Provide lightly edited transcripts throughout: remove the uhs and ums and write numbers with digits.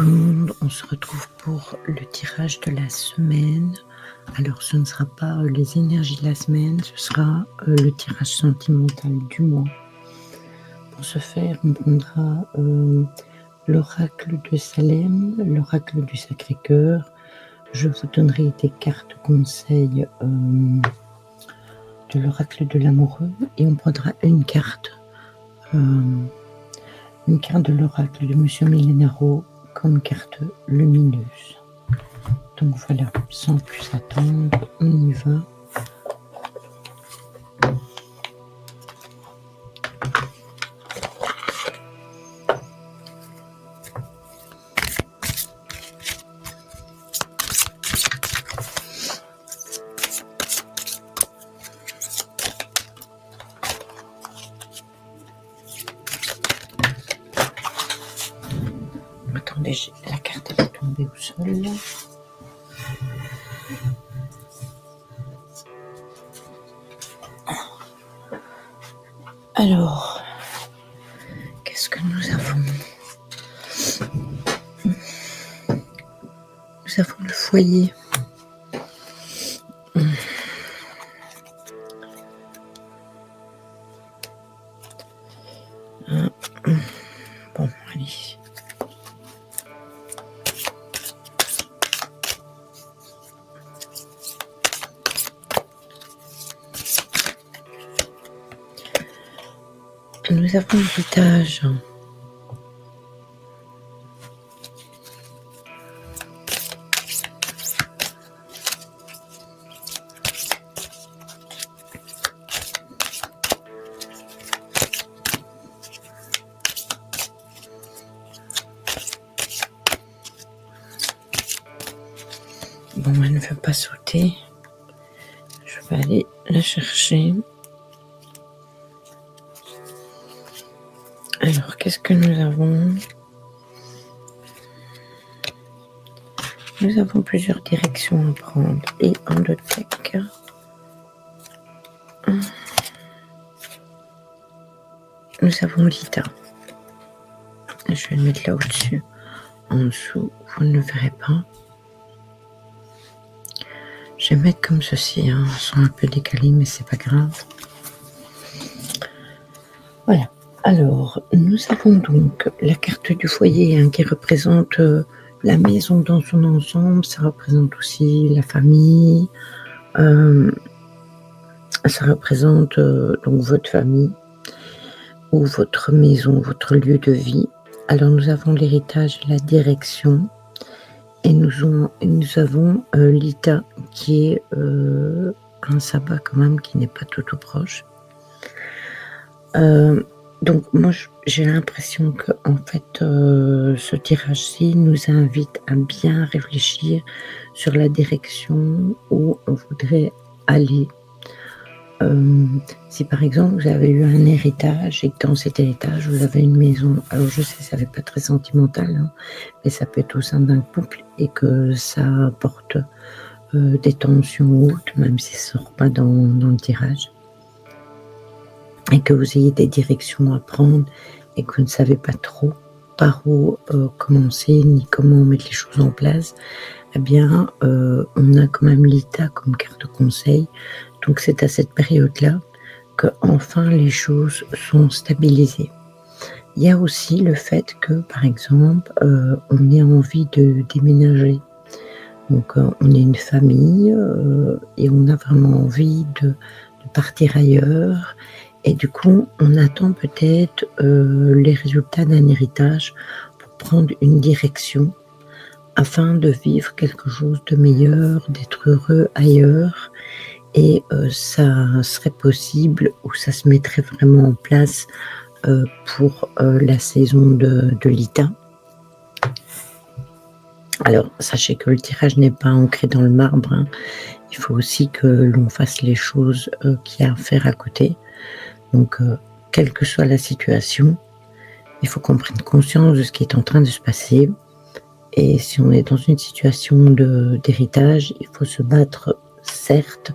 monde, on se retrouve pour le tirage de la semaine. Alors ce ne sera pas les énergies de la semaine, ce sera le tirage sentimental du mois. Pour ce faire, on prendra l'oracle de Salem, l'oracle du Sacré-Cœur. Je vous donnerai des cartes conseils de l'oracle de l'amoureux et on prendra une carte de l'oracle de Monsieur Millenaro comme carte lumineuse. Donc voilà, sans plus attendre, on y va. Attendez, la carte elle est tombée au sol. Alors, qu'est-ce que nous avons? Nous avons le foyer. Bon, allez. Nous avons l'héritage. Bon, elle ne veut pas sauter. Je vais aller la chercher. Alors, qu'est-ce que nous avons? Nous avons plusieurs directions à prendre et en deux deck. Nous avons Lita. Je vais le mettre là au-dessus. En dessous, vous ne le verrez pas. Je vais mettre comme ceci. Ils sont un peu décalés, mais c'est pas grave. Voilà. Alors, nous avons donc la carte du foyer qui représente la maison dans son ensemble. Ça représente aussi la famille. Ça représente donc votre famille ou votre maison, votre lieu de vie. Alors, nous avons l'héritage et la direction. Et nous avons Lita qui est un sabbat quand même qui n'est pas tout proche. Donc moi j'ai l'impression que en fait ce tirage-ci nous invite à bien réfléchir sur la direction où on voudrait aller. Si par exemple vous avez eu un héritage et que dans cet héritage vous avez une maison, alors je sais ça fait pas très sentimental, mais ça peut être au sein d'un couple et que ça apporte des tensions hautes, même si ça ne sort pas dans le tirage. Et que vous ayez des directions à prendre et que vous ne savez pas trop par où commencer ni comment mettre les choses en place, eh bien, on a quand même Lita comme carte conseil. Donc, c'est à cette période-là que enfin les choses sont stabilisées. Il y a aussi le fait que, par exemple, on ait envie de déménager. Donc, on est une famille et on a vraiment envie de partir ailleurs. Et du coup, on attend peut-être les résultats d'un héritage pour prendre une direction afin de vivre quelque chose de meilleur, d'être heureux ailleurs. Et ça serait possible ou ça se mettrait vraiment en place pour la saison de Lita. Alors, sachez que le tirage n'est pas ancré dans le marbre. Il faut aussi que l'on fasse les choses qu'il y a à faire à côté. Donc, quelle que soit la situation, il faut qu'on prenne conscience de ce qui est en train de se passer. Et si on est dans une situation d'héritage, il faut se battre, certes,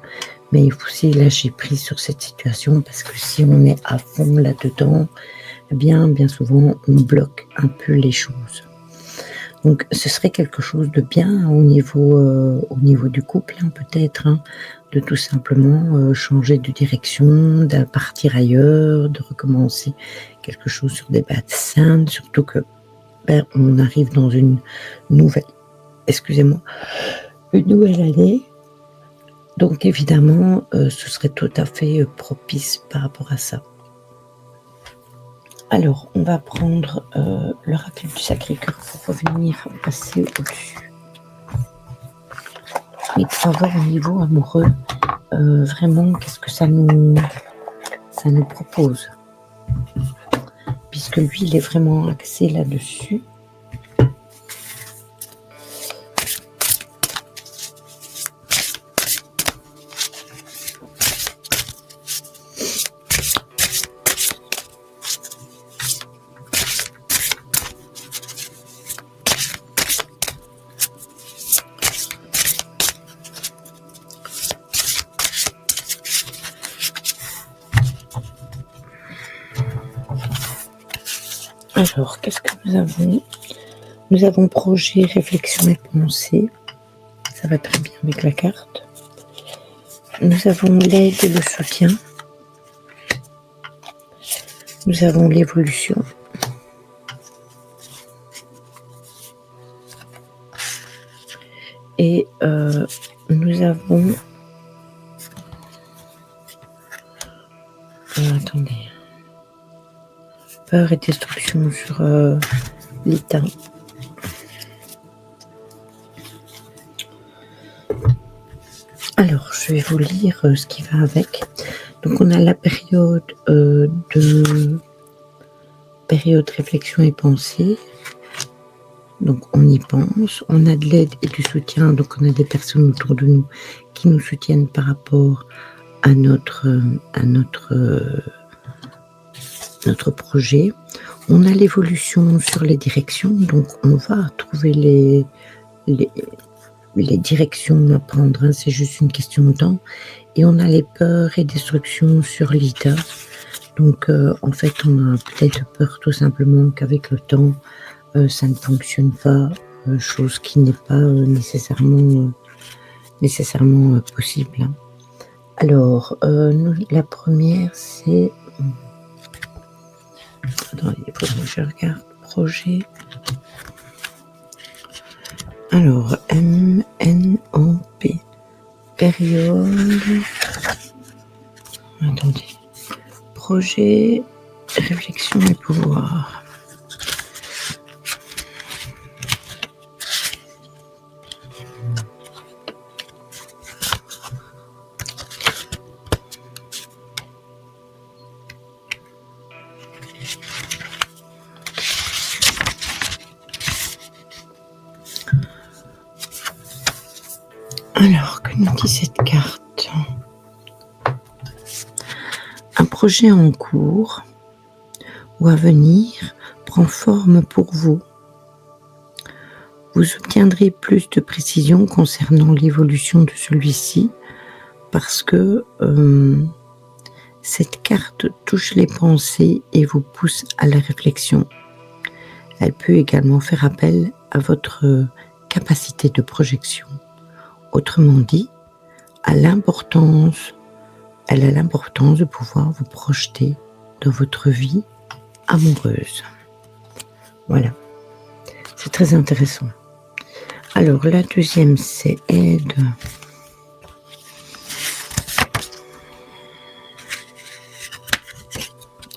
mais il faut aussi lâcher prise sur cette situation parce que si on est à fond là-dedans, eh bien souvent, on bloque un peu les choses. Donc ce serait quelque chose de bien au niveau du couple, hein, peut-être, hein, de tout simplement, changer de direction, de partir ailleurs, de recommencer quelque chose sur des bases saines, surtout que, on arrive dans une nouvelle excusez-moi, une nouvelle année. Donc évidemment, ce serait tout à fait, propice par rapport à ça. Alors, on va prendre, l'oracle du Sacré-Cœur pour revenir passer au-dessus. Et pour voir au niveau amoureux, vraiment qu'est-ce que ça nous propose. Puisque lui, il est vraiment axé là-dessus. Alors, qu'est-ce que nous avons? Nous avons projet, réflexion et pensée. Ça va très bien avec la carte. Nous avons l'aide et le soutien. Nous avons l'évolution. Et nous avons... attendez. Peur et destruction sur l'état. Alors, je vais vous lire ce qui va avec. Donc, on a la période réflexion et pensée. Donc, on y pense. On a de l'aide et du soutien. Donc, on a des personnes autour de nous qui nous soutiennent par rapport à notre projet. On a l'évolution sur les directions. Donc, on va trouver les directions à prendre, hein, c'est juste une question de temps. Et on a les peurs et destructions sur l'ITA. Donc, en fait, on a peut-être peur tout simplement qu'avec le temps, ça ne fonctionne pas, chose qui n'est pas nécessairement possible. Hein. Alors, la première, c'est... Attendez, il faut que je regarde. Projet... Alors, MNOP, période... Attendez. Projet, réflexion et pouvoir. Alors, que nous dit cette carte? Un projet en cours ou à venir prend forme pour vous. Vous obtiendrez plus de précision concernant l'évolution de celui-ci parce que cette carte touche les pensées et vous pousse à la réflexion. Elle peut également faire appel à votre capacité de projection. Autrement dit, elle a l'importance de pouvoir vous projeter dans votre vie amoureuse. Voilà, c'est très intéressant. Alors, la deuxième, c'est aide.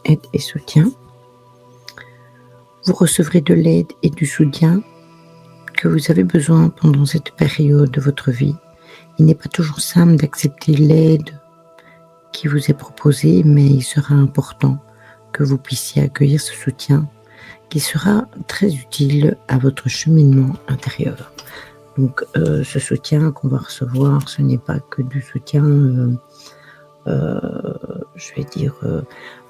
Aide et soutien. Vous recevrez de l'aide et du soutien que vous avez besoin pendant cette période de votre vie. Il n'est pas toujours simple d'accepter l'aide qui vous est proposée, mais il sera important que vous puissiez accueillir ce soutien qui sera très utile à votre cheminement intérieur. Donc, ce soutien qu'on va recevoir, ce n'est pas que du soutien, je vais dire,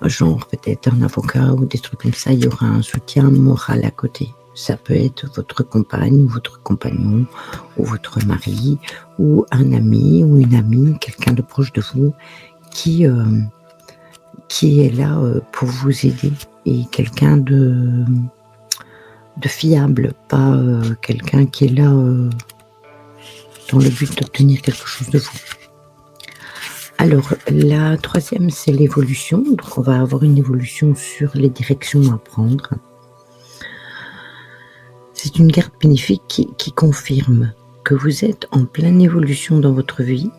genre peut-être un avocat ou des trucs comme ça, il y aura un soutien moral à côté. Ça peut être votre compagne ou votre compagnon ou votre mari ou un ami ou une amie, quelqu'un de proche de vous qui est là pour vous aider et quelqu'un de fiable, pas quelqu'un qui est là dans le but d'obtenir quelque chose de vous. Alors, la troisième, c'est l'évolution. Donc, on va avoir une évolution sur les directions à prendre. C'est une carte bénéfique qui confirme que vous êtes en pleine évolution dans votre vie,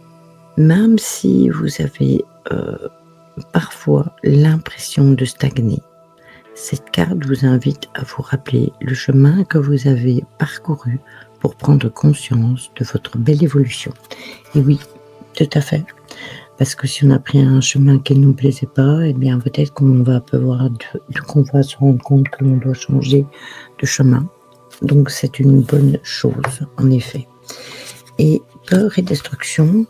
même si vous avez parfois l'impression de stagner. Cette carte vous invite à vous rappeler le chemin que vous avez parcouru pour prendre conscience de votre belle évolution. Et oui, tout à fait. Parce que si on a pris un chemin qui ne nous plaisait pas, eh bien peut-être qu'on va se rendre compte que l'on doit changer de chemin. Donc c'est une bonne chose, en effet. Et peur et destruction,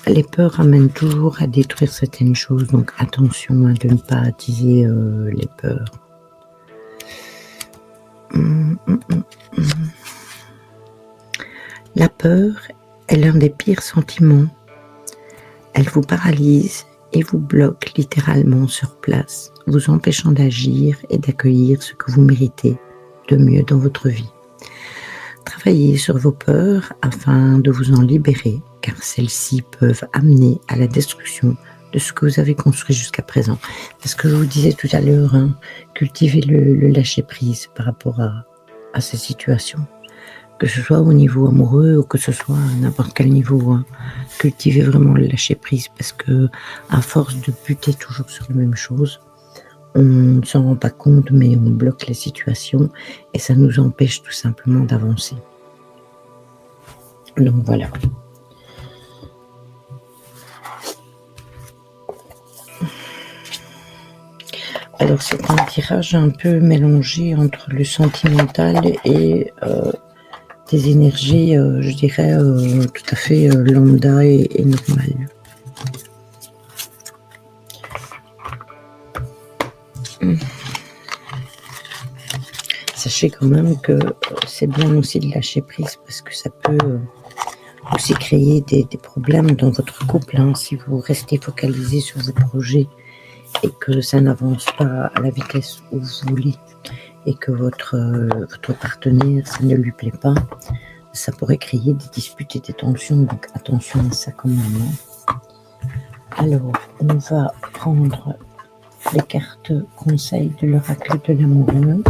les peurs amènent toujours à détruire certaines choses, donc attention de ne pas attiser les peurs. La peur est l'un des pires sentiments. Elle vous paralyse et vous bloque littéralement sur place, vous empêchant d'agir et d'accueillir ce que vous méritez de mieux dans votre vie. Travaillez sur vos peurs afin de vous en libérer, car celles-ci peuvent amener à la destruction de ce que vous avez construit jusqu'à présent. C'est ce que je vous disais tout à l'heure, cultivez le lâcher-prise par rapport à ces situations. Que ce soit au niveau amoureux ou que ce soit à n'importe quel niveau, cultivez vraiment le lâcher-prise parce que à force de buter toujours sur la même chose, on ne s'en rend pas compte mais on bloque la situation et ça nous empêche tout simplement d'avancer. Donc voilà. Alors c'est un tirage un peu mélangé entre le sentimental et des énergies, je dirais, tout à fait lambda et normales. Sachez quand même que c'est bien aussi de lâcher prise parce que ça peut aussi créer des problèmes dans votre couple si vous restez focalisé sur vos projets et que ça n'avance pas à la vitesse où vous voulez et que votre partenaire, ça ne lui plaît pas, ça pourrait créer des disputes et des tensions, donc attention à ça quand même. Alors, on va prendre les cartes conseils de l'oracle de l'amoureux.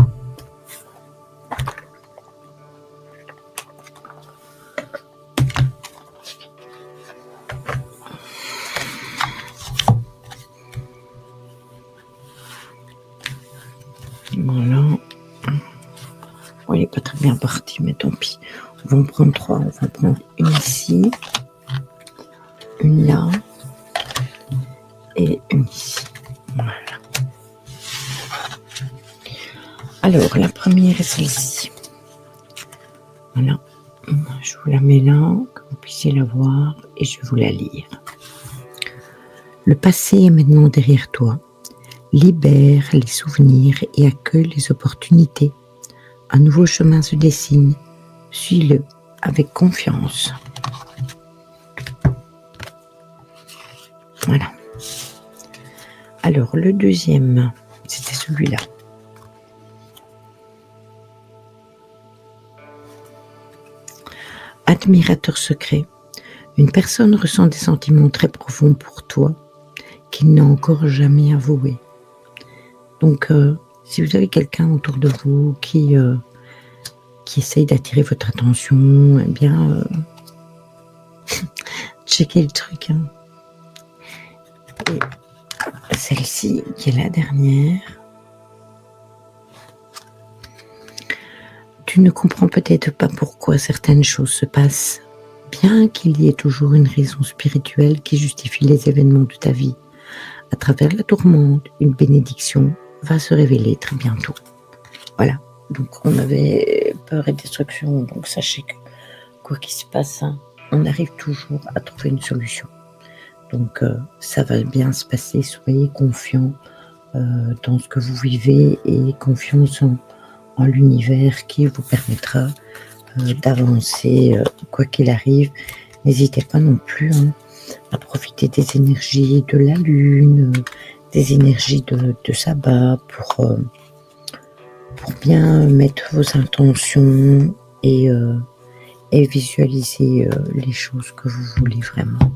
Voilà. Bon, il n'est pas très bien parti, mais tant pis. On va en prendre 3. On va prendre une ici, une là et une ici. Voilà. Alors, la première est celle-ci. Voilà. Je vous la mets là, que vous puissiez la voir et je vais vous la lire. Le passé est maintenant derrière toi. Libère les souvenirs et accueille les opportunités. Un nouveau chemin se dessine. Suis-le avec confiance. Voilà. Alors, le deuxième, c'était celui-là. Admirateur secret. Une personne ressent des sentiments très profonds pour toi qu'il n'a encore jamais avoués. Donc, si vous avez quelqu'un autour de vous qui essaye d'attirer votre attention, eh bien, checkez le truc. Et celle-ci, qui est la dernière, tu ne comprends peut-être pas pourquoi certaines choses se passent, bien qu'il y ait toujours une raison spirituelle qui justifie les événements de ta vie. À travers la tourmente, une bénédiction va se révéler très bientôt. Voilà, donc on avait peur et destruction, donc sachez que quoi qu'il se passe, on arrive toujours à trouver une solution. Donc ça va bien se passer, soyez confiants dans ce que vous vivez et confiance en l'univers qui vous permettra d'avancer quoi qu'il arrive. N'hésitez pas non plus à profiter des énergies de la lune, des énergies de sabbat pour bien mettre vos intentions et visualiser les choses que vous voulez vraiment.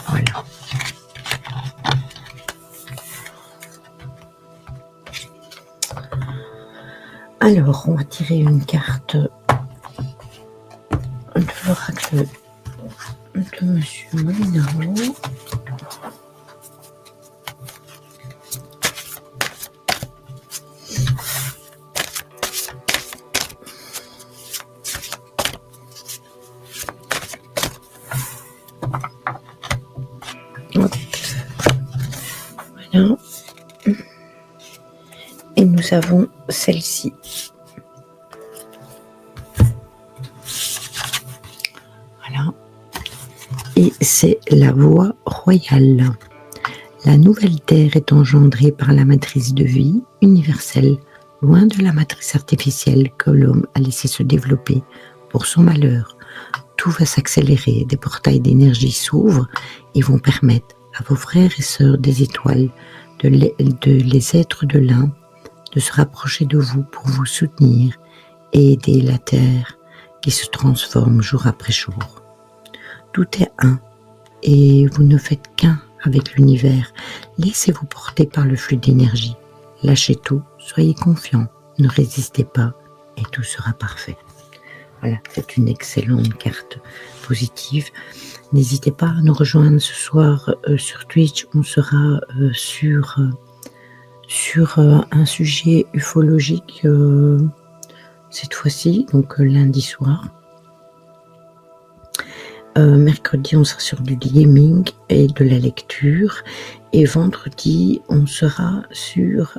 Voilà. Alors, on va tirer une carte de l'oracle de Monsieur Molinaro. Voilà. Et nous avons celle-ci. Voilà. Et c'est la voie royale. La nouvelle Terre est engendrée par la matrice de vie universelle, loin de la matrice artificielle que l'homme a laissé se développer pour son malheur. Tout va s'accélérer, des portails d'énergie s'ouvrent et vont permettre à vos frères et sœurs des étoiles, de les êtres de l'un, de se rapprocher de vous pour vous soutenir et aider la Terre qui se transforme jour après jour. Tout est un et vous ne faites qu'un avec l'univers. Laissez-vous porter par le flux d'énergie. Lâchez tout, soyez confiants, ne résistez pas et tout sera parfait. Voilà, c'est une excellente carte positive. N'hésitez pas à nous rejoindre ce soir sur Twitch. On sera sur un sujet ufologique cette fois-ci, donc lundi soir. Mercredi, on sera sur du gaming et de la lecture. Et vendredi, on sera sur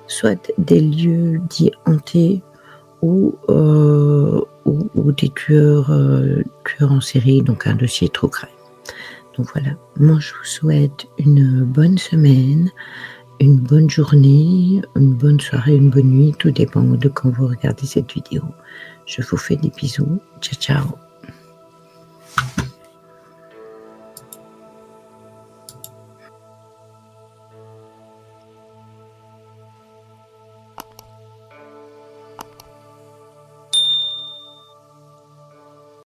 soit des lieux dits hantés ou des tueurs en série, donc un dossier trop grave. Donc voilà, moi je vous souhaite une bonne semaine, une bonne journée, une bonne soirée, une bonne nuit, tout dépend de quand vous regardez cette vidéo. Je vous fais des bisous, ciao ciao.